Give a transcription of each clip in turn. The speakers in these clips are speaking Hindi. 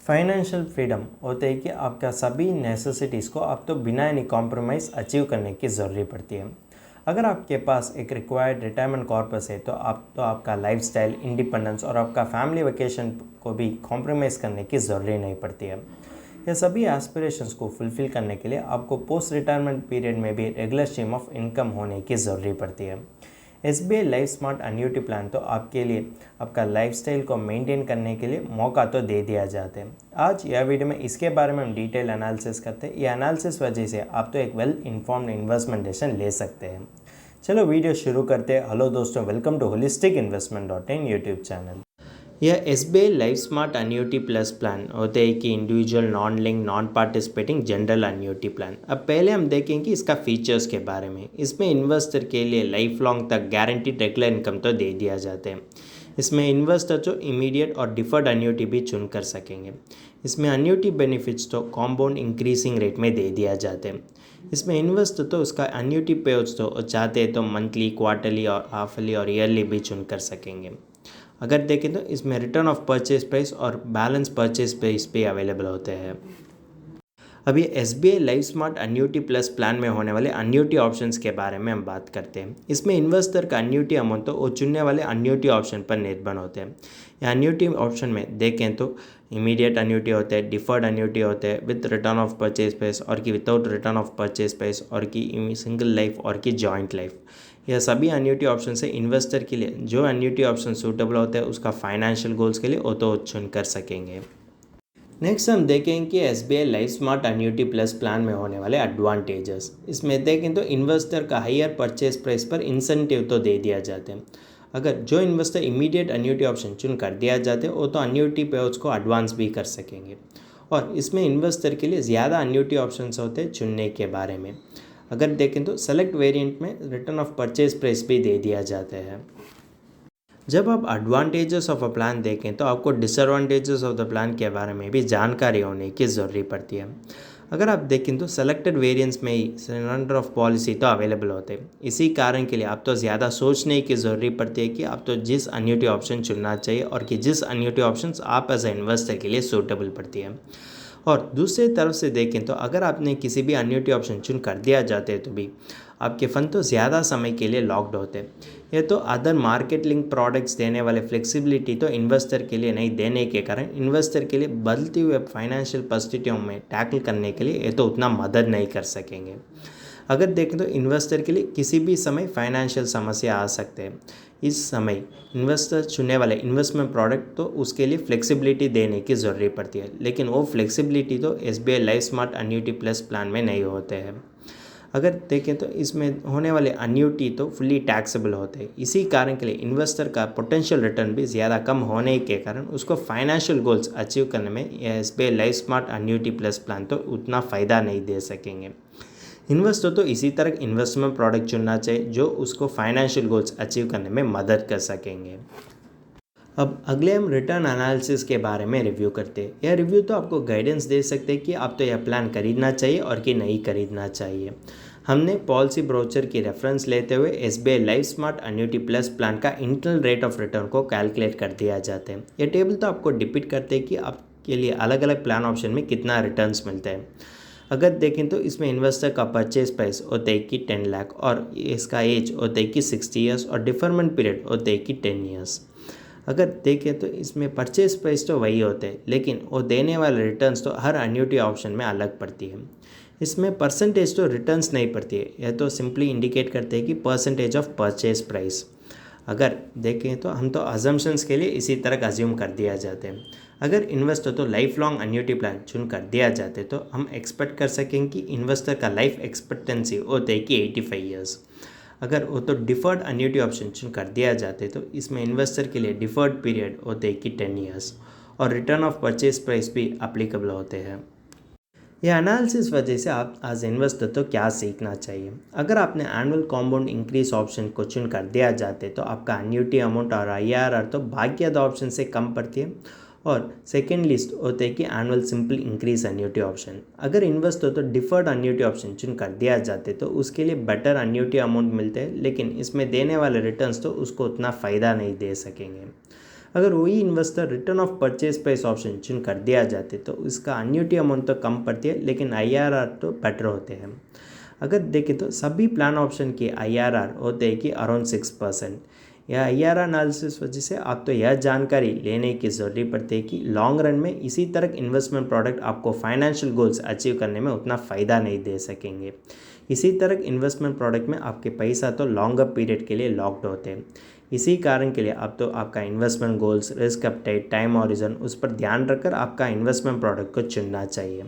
फाइनेंशियल फ्रीडम होते है कि आपका सभी नेसेसिटीज़ को आप तो बिना एनी कॉम्प्रोमाइज़ अचीव करने की ज़रूरी पड़ती है। अगर आपके पास एक रिक्वायर्ड रिटायरमेंट कॉर्पस है तो आपका लाइफस्टाइल, इंडिपेंडेंस और आपका फैमिली वेकेशन को भी कॉम्प्रोमाइज़ करने की ज़रूरी नहीं पड़ती है। ये सभी एस्पिरेशंस को फुलफ़िल करने के लिए आपको पोस्ट रिटायरमेंट पीरियड में भी रेगुलर स्ट्रीम ऑफ इनकम होने की ज़रूरी पड़ती है। SBI life smart annuity plan तो आपके लिए आपका लाइफस्टाइल को मेंटेन करने के लिए मौका तो दे दिया जाता है। आज यह वीडियो में इसके बारे में हम डिटेल एनालिसिस करते हैं। यह एनालिसिस वजह से आप तो एक वेल इन्फॉर्म्ड इन्वेस्टमेंट डिसीजन ले सकते हैं। चलो वीडियो शुरू करते हैं। हेलो दोस्तों, welcome to holistic-investment.in YouTube channel. यह SBI life smart annuity plus plan होते हैं कि individual non link non participating general annuity plan. अब पहले हम देखेंगे इसका फीचर्स के बारे में। इसमें इन्वेस्टर के लिए लाइफ लॉन्ग तक गारंटीड रेगुलर इनकम तो दे दिया जाते हैं। इसमें इन्वेस्टर जो इमीडिएट और डिफर्ड एन्युटी भी चुन कर सकेंगे। इसमें एन्युटी बेनिफिट्स तो कॉम्पाउंड इंक्रीजिंग रेट में दे दिया जाते हैं। इसमें इन्वेस्टर तो उसका एन्युटी पे तो चाहते हैं तो मंथली, क्वार्टरली और हाफली और ईयरली भी चुन कर सकेंगे। अगर देखें तो इसमें रिटर्न ऑफ परचेज प्राइस और बैलेंस परचेज प्राइस भी अवेलेबल होते हैं। अब ये SBI life smart annuity plus plan में होने वाले एन्युटी ऑप्शंस के बारे में हम बात करते हैं। इसमें इन्वेस्टर का एन्युटी अमाउंट तो वो चुनने वाले एन्युटी ऑप्शन पर निर्भर होते हैं। या एन्युटी ऑप्शन में देखें तो इमीडिएट एन्युटी होते हैं, डिफर्ड एन्युटी होते हैं with return of purchase price और कि without return of purchase price और कि सिंगल लाइफ और कि जॉइंट लाइफ। यह सभी एन्युटी ऑप्शन से इन्वेस्टर के लिए जो एन्युटी ऑप्शन सूटेबल होता है उसका फाइनेंशियल गोल्स के लिए वो तो चुन कर सकेंगे। नेक्स्ट हम देखेंगे कि SBI life smart annuity plus plan में होने वाले एडवांटेजेस। इसमें देखें तो इन्वेस्टर का हायर परचेज प्राइस पर इंसेंटिव तो दे दिया जाते हैं। अगर जो इन्वेस्टर इमीडिएट एन्युटी ऑप्शन चुन कर दिया जाते हैं वो तो एन्युटी पेआउट्स को एडवांस भी कर सकेंगे। और इसमें इन्वेस्टर के लिए ज़्यादा एन्युटी ऑप्शंस होते हैं चुनने के बारे में। अगर देखें तो सेलेक्ट वेरिएंट में रिटर्न ऑफ परचेज प्राइस भी दे दिया जाता है। जब आप एडवांटेजेस ऑफ अ प्लान देखें तो आपको डिसएडवांटेजेस ऑफ द प्लान के बारे में भी जानकारी होने की ज़रूरी पड़ती है। अगर आप देखें तो सेलेक्टेड वेरिएंट्स में ही सरेंडर ऑफ पॉलिसी तो अवेलेबल होते हैं। इसी कारण के लिए आप तो ज़्यादा सोचने की ज़रूरी पड़ती है कि आप तो जिस एन्युटी ऑप्शन चुनना चाहिए और कि जिस एन्युटी ऑप्शन आप एज ए इन्वेस्टर के लिए सूटेबल पड़ती है। और दूसरी तरफ से देखें तो अगर आपने किसी भी एन्युटी ऑप्शन चुन कर दिया जाते हैं तो भी आपके फंड तो ज़्यादा समय के लिए लॉक्ड होते हैं। ये तो अदर मार्केट लिंक प्रोडक्ट्स देने वाले फ्लेक्सिबिलिटी तो इन्वेस्टर के लिए नहीं देने के कारण इन्वेस्टर के लिए बदलती हुए फाइनेंशियल परिस्थितियों में टैकल करने के लिए ये तो उतना मदद नहीं कर सकेंगे। अगर देखें तो इन्वेस्टर के लिए किसी भी समय फाइनेंशियल समस्या आ सकते हैं। इस समय इन्वेस्टर चुनने वाले इन्वेस्टमेंट प्रोडक्ट तो उसके लिए फ्लेक्सिबिलिटी देने की ज़रूरत पड़ती है, लेकिन वो फ्लेक्सिबिलिटी तो SBI life smart annuity plus plan में नहीं होते हैं। अगर देखें तो इसमें होने वाले एन्युटी तो फुली टैक्सेबल होते हैं। इसी कारण के लिए इन्वेस्टर का पोटेंशियल रिटर्न भी ज़्यादा कम होने के कारण उसको फाइनेंशियल गोल्स अचीव करने में SBI life smart annuity plus plan तो उतना फ़ायदा नहीं दे सकेंगे। इन्वेस्टर तो इसी तरह इन्वेस्टमेंट प्रोडक्ट चुनना चाहिए जो उसको फाइनेंशियल गोल्स अचीव करने में मदद कर सकेंगे। अब अगले हम रिटर्न एनालिसिस के बारे में रिव्यू करते हैं। यह रिव्यू तो आपको गाइडेंस दे सकते हैं कि आप तो यह प्लान खरीदना चाहिए और कि नहीं खरीदना चाहिए। हमने पॉलिसी ब्रोचर की रेफरेंस लेते हुए SBI life smart annuity plus plan का इंटरनल रेट ऑफ रिटर्न को कैलकुलेट कर दिया जाता है। यह टेबल तो आपको डिपिक्ट करते हैं कि आपके लिए अलग अलग प्लान ऑप्शन में कितना रिटर्न्स मिलते हैं। अगर देखें तो इसमें इन्वेस्टर का परचेज प्राइस होता है कि 10 लाख और इसका एज होता है कि 60 ईयर्स और डिफरमेंट पीरियड होता है कि 10 ईयर्स। अगर देखें तो इसमें परचेज प्राइस तो वही होते हैं, लेकिन वो देने वाले रिटर्न्स तो हर एन्युटी ऑप्शन में अलग पड़ती है। इसमें परसेंटेज तो रिटर्न्स नहीं पड़ती है, यह तो सिंपली इंडिकेट करते हैं कि परसेंटेज ऑफ परचेज प्राइस। अगर देखें तो हम तो अजम्पशंस के लिए इसी तरह अज्यूम कर दिया जाते हैं। अगर इन्वेस्टर तो लाइफ लॉन्ग एन्युटी प्लान चुन कर दिया जाते तो हम एक्सपेक्ट कर सकेंगे कि इन्वेस्टर का लाइफ एक्सपेक्टेंसी होते है कि 85 ईयर्स। अगर वो तो डिफर्ड एन्युटी ऑप्शन चुन कर दिया जाते तो इसमें इन्वेस्टर के लिए डिफर्ड पीरियड होते हैं कि 10 ईयर्स और रिटर्न ऑफ परचेज प्राइस भी अप्लीकेबल होते हैं। यह एनालिसिस वजह से आप एज इन्वेस्टर तो क्या सीखना चाहिए। अगर आपने एनुअल कॉम्पाउंड इंक्रीज ऑप्शन को चुन कर दिया जाते तो आपका एन्युटी अमाउंट और IRR तो बाकी अदर ऑप्शन से कम पड़ती है। और सेकेंड लिस्ट होते हैं कि annual simple increase annuity option. अगर इन्वेस्टर तो डिफर्ड एन्युटी ऑप्शन चुन कर दिया जाते तो उसके लिए बेटर एन्युटी अमाउंट मिलते हैं, लेकिन इसमें देने वाले रिटर्न्स तो उसको उतना फ़ायदा नहीं दे सकेंगे। अगर वही investor return of purchase price option चुन कर दिया जाते तो इसका अन्यूटी अमाउंट तो कम पड़ती है, लेकिन IRR तो बेटर होते हैं। अगर देखें तो सभी प्लान ऑप्शन के IRR होते हैं कि अराउंड 6%। यह IRR एनालिसिस वजह से आप तो यह जानकारी लेने की ज़रूरत पड़ती है कि लॉन्ग रन में इसी तरह इन्वेस्टमेंट प्रोडक्ट आपको फाइनेंशियल गोल्स अचीव करने में उतना फ़ायदा नहीं दे सकेंगे। इसी तरह इन्वेस्टमेंट प्रोडक्ट में आपके पैसा तो लॉन्गर पीरियड के लिए लॉक्ड होते हैं। इसी कारण के लिए आप तो आपका investment goals, risk uptight, time horizon उस पर ध्यान रखकर आपका इन्वेस्टमेंट प्रोडक्ट को चुनना चाहिए।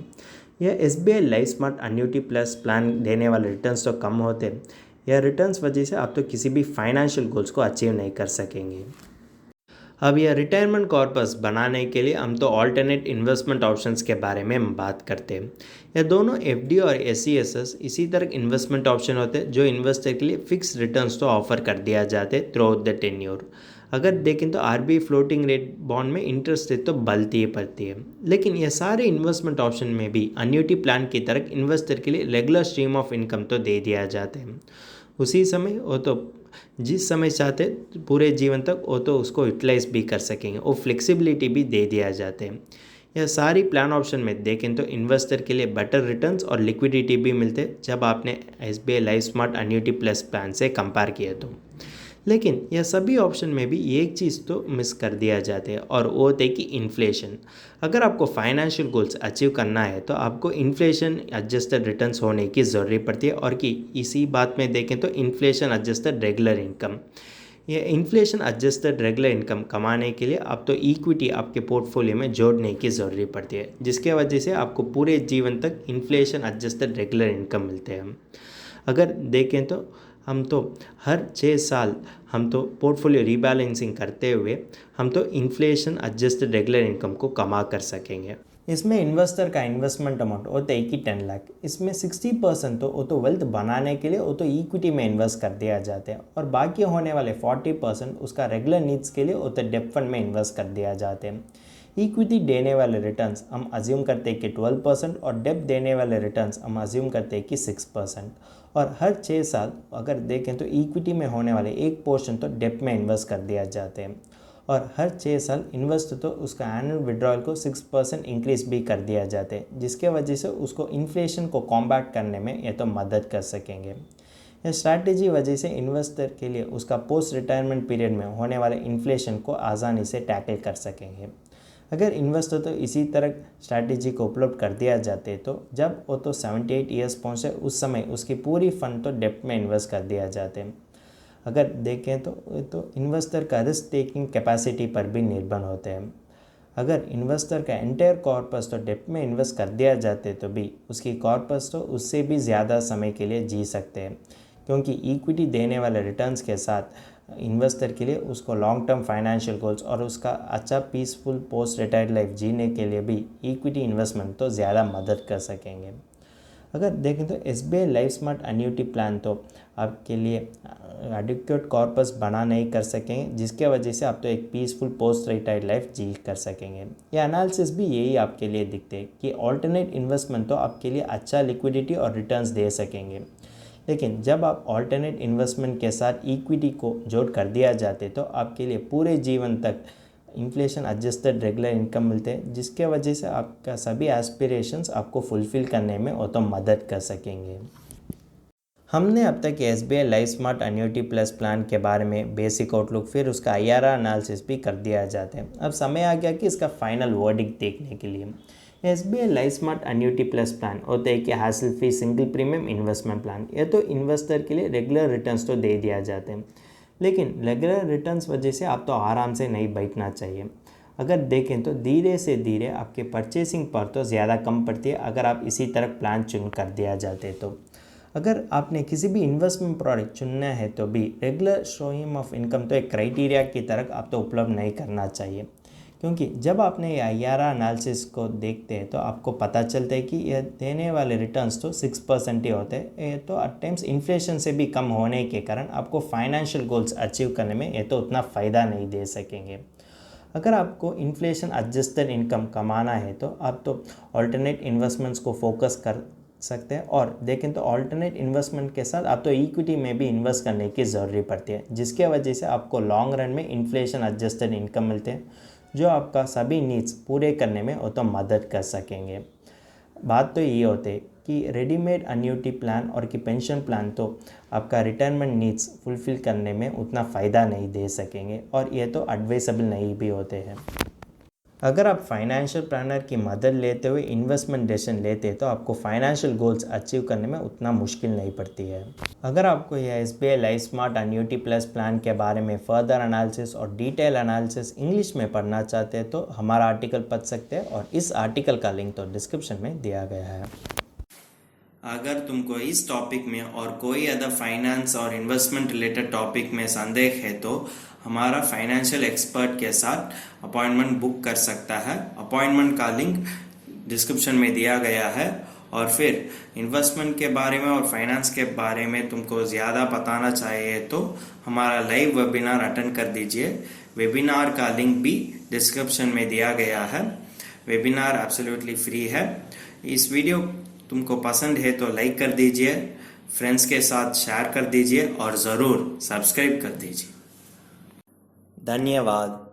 यह SBI life smart annuity plus plan देने वाले रिटर्न्स तो कम होते हैं। यह रिटर्न्स वजह से आप तो किसी भी फाइनेंशियल गोल्स को अचीव नहीं कर सकेंगे। अब यह रिटायरमेंट कॉर्पस बनाने के लिए हम तो ऑल्टरनेट इन्वेस्टमेंट ऑप्शंस के बारे में हम बात करते हैं। यह दोनों FD और SCSS इसी तरह इन्वेस्टमेंट ऑप्शन होते हैं जो इन्वेस्टर के लिए फिक्स रिटर्न्स तो ऑफर कर दिया जाते हैं थ्रू आउट द टेन्योर। अगर देखें तो RBI फ्लोटिंग रेट बॉन्ड में इंटरेस्ट रेट तो बढ़ती ही पड़ती है, लेकिन यह सारे इन्वेस्टमेंट ऑप्शन में भी अन्यूटी प्लान की तरह इन्वेस्टर के लिए रेगुलर स्ट्रीम ऑफ इनकम तो दे दिया जाते हैं। उसी समय वो तो जिस समय चाहते पूरे जीवन तक वो तो उसको यूटिलाइज भी कर सकेंगे, वो फ्लेक्सिबिलिटी भी दे दिया जाते हैं। यह सारी प्लान ऑप्शन में देखें तो इन्वेस्टर के लिए बेटर रिटर्न्स और लिक्विडिटी भी मिलते हैं जब आपने SBI life smart annuity plus plan से कंपेयर किया तो। लेकिन यह सभी ऑप्शन में भी एक चीज़ तो मिस कर दिया जाते हैं और वो होते कि इन्फ्लेशन। अगर आपको फाइनेंशियल गोल्स अचीव करना है तो आपको इन्फ्लेशन एडजस्टेड रिटर्न्स होने की ज़रूरत पड़ती है, और कि इसी बात में देखें तो इन्फ्लेशन एडजस्टेड रेगुलर इनकम। ये इन्फ्लेशन एडजस्टेड रेगुलर इनकम कमाने के लिए आप तो इक्विटी आपके पोर्टफोलियो में जोड़ने की ज़रूरत पड़ती है, जिसके वजह से आपको पूरे जीवन तक इन्फ्लेशन एडजस्टेड रेगुलर इनकम मिलते हैं। अगर देखें तो हम तो हर 6 साल हम तो पोर्टफोलियो रीबैलेंसिंग करते हुए हम तो इन्फ्लेशन एडजस्टेड रेगुलर इनकम को कमा कर सकेंगे। इसमें इन्वेस्टर का इन्वेस्टमेंट अमाउंट होता है कि 10 लाख। इसमें 60% तो वो तो वेल्थ बनाने के लिए वो तो इक्विटी में इन्वेस्ट कर दिया जाता है, और बाकी होने वाले 40% उसका रेगुलर नीड्स के लिए वो तो डेब्ट फंड में इन्वेस्ट कर दिया जाते हैं। इक्विटी देने वाले रिटर्न्स हम अज्यूम करते हैं कि 12% और डेब्ट देने वाले रिटर्न्स हम अज्यूम करते हैं कि 6%। और हर 6 साल अगर देखें तो इक्विटी में होने वाले एक पोर्शन तो डेब्ट में इन्वेस्ट कर दिया जाते हैं, और हर 6 साल इन्वेस्ट तो उसका एनुअल विड्रॉल को 6% इंक्रीज भी कर दिया जाते हैं, जिसके वजह से उसको इन्फ्लेशन को कॉम्बैट करने में ये तो मदद कर सकेंगे। यह स्ट्रैटेजी वजह से इन्वेस्टर के लिए उसका पोस्ट रिटायरमेंट पीरियड में होने वाले इन्फ्लेशन को आसानी से टैकल कर सकेंगे। अगर इन्वेस्टर तो इसी तरह स्ट्रैटेजी को उपलब्ध कर दिया जाते तो जब वो तो 78 ईयर्स पहुँचे उस समय उसकी पूरी फंड तो डेब्ट में इन्वेस्ट कर दिया जाते हैं। अगर देखें तो इन्वेस्टर का रिस्क टेकिंग कैपेसिटी पर भी निर्भर होते हैं। अगर इन्वेस्टर का एंटायर कॉर्पस तो डेब्ट में इन्वेस्ट कर दिया जाते तो भी उसकी कॉर्पस तो उससे भी ज़्यादा समय के लिए जी सकते हैं, क्योंकि इक्विटी देने वाले रिटर्न्स के साथ इन्वेस्टर के लिए उसको लॉन्ग टर्म फाइनेंशियल गोल्स और उसका अच्छा पीसफुल पोस्ट रिटायर्ड लाइफ जीने के लिए भी इक्विटी इन्वेस्टमेंट तो ज़्यादा मदद कर सकेंगे। अगर देखें तो SBI life smart annuity plan तो आपके लिए एडिक्वेट कॉर्पस बना नहीं कर सकेंगे, जिसके वजह से आप तो एक पीसफुल पोस्ट रिटायर्ड लाइफ जी कर सकेंगे। यह एनालिसिस भी यही आपके लिए दिखते हैं कि ऑल्टरनेट इन्वेस्टमेंट तो आपके लिए अच्छा लिक्विडिटी और रिटर्न्स दे सकेंगे, लेकिन जब आप ऑल्टरनेट इन्वेस्टमेंट के साथ इक्विटी को जोड़ कर दिया जाते तो आपके लिए पूरे जीवन तक इन्फ्लेशन एडजस्टेड रेगुलर इनकम मिलते हैं, जिसके वजह से आपका सभी एस्पिरेशंस आपको फुलफ़िल करने में वो तो मदद कर सकेंगे। हमने अब तक SBI life smart annuity plus plan के बारे में बेसिक आउटलुक फिर उसका IRR एनालिसिस भी कर दिया जाता है। अब समय आ गया कि इसका फाइनल वर्डिक्ट देखने के लिए। SBI life smart annuity plus plan होता है कि हासिल free single premium investment plan. यह तो इन्वेस्टर के लिए रेगुलर रिटर्न्स तो दे दिया जाते हैं, लेकिन रेगुलर रिटर्न्स वजह से आप तो आराम से नहीं बैठना चाहिए। अगर देखें तो धीरे से धीरे आपके परचेसिंग पर तो ज़्यादा कम पड़ती है अगर आप इसी तरह प्लान चुन कर दिया जाते तो। अगर आपने किसी भी इन्वेस्टमेंट प्रोडक्ट चुनना है तो भी रेगुलर स्ट्रीम ऑफ इनकम तो एक क्राइटेरिया की तरह आप तो उपलब्ध नहीं करना चाहिए, क्योंकि जब आपने ये IRR एनालिसिस को देखते हैं तो आपको पता चलता है कि यह देने वाले रिटर्न्स तो 6% ही होते हैं। ये तो एट टाइम्स इन्फ्लेशन से भी कम होने के कारण आपको फाइनेंशियल गोल्स अचीव करने में ये तो उतना फ़ायदा नहीं दे सकेंगे। अगर आपको इन्फ्लेशन एडजस्टेड इनकम कमाना है तो आप तो ऑल्टरनेट इन्वेस्टमेंट्स को फोकस कर सकते हैं। और देखें तो ऑल्टरनेट इन्वेस्टमेंट के साथ आप तो इक्विटी में भी इन्वेस्ट करने की ज़रूरी पड़ती है, जिसके वजह से आपको लॉन्ग रन में इन्फ्लेशन एडजस्टेड इनकम मिलते हैं, जो आपका सभी नीड्स पूरे करने में वो तो मदद कर सकेंगे। बात तो ये होते कि रेडीमेड अन्यूटी प्लान और कि पेंशन प्लान तो आपका रिटायरमेंट नीड्स फुलफ़िल करने में उतना फ़ायदा नहीं दे सकेंगे, और ये तो एडवाइसेबल नहीं भी होते हैं। अगर आप फाइनेंशियल प्लानर की मदद लेते हुए इन्वेस्टमेंट डिसीजन लेते हैं तो आपको फाइनेंशियल गोल्स अचीव करने में उतना मुश्किल नहीं पड़ती है। अगर आपको यह SBI life smart annuity plus plan के बारे में फर्दर एनालिसिस और डिटेल एनालिसिस इंग्लिश में पढ़ना चाहते हैं तो हमारा आर्टिकल पढ़ सकते हैं, और इस आर्टिकल का लिंक तो डिस्क्रिप्शन में दिया गया है। अगर तुमको इस टॉपिक में और कोई अदर फाइनेंस और इन्वेस्टमेंट रिलेटेड टॉपिक में संदेह है तो हमारा फाइनेंशियल एक्सपर्ट के साथ अपॉइंटमेंट बुक कर सकता है। अपॉइंटमेंट का लिंक डिस्क्रिप्शन में दिया गया है। और फिर इन्वेस्टमेंट के बारे में और फाइनेंस के बारे में तुमको ज़्यादा बताना चाहिए तो हमारा लाइव वेबिनार अटेंड कर दीजिए। वेबिनार का लिंक भी डिस्क्रिप्शन में दिया गया है। वेबिनार एब्सोल्युटली फ्री है। इस वीडियो तुमको पसंद है तो लाइक कर दीजिए, फ्रेंड्स के साथ शेयर कर दीजिए और ज़रूर सब्सक्राइब कर दीजिए। धन्यवाद।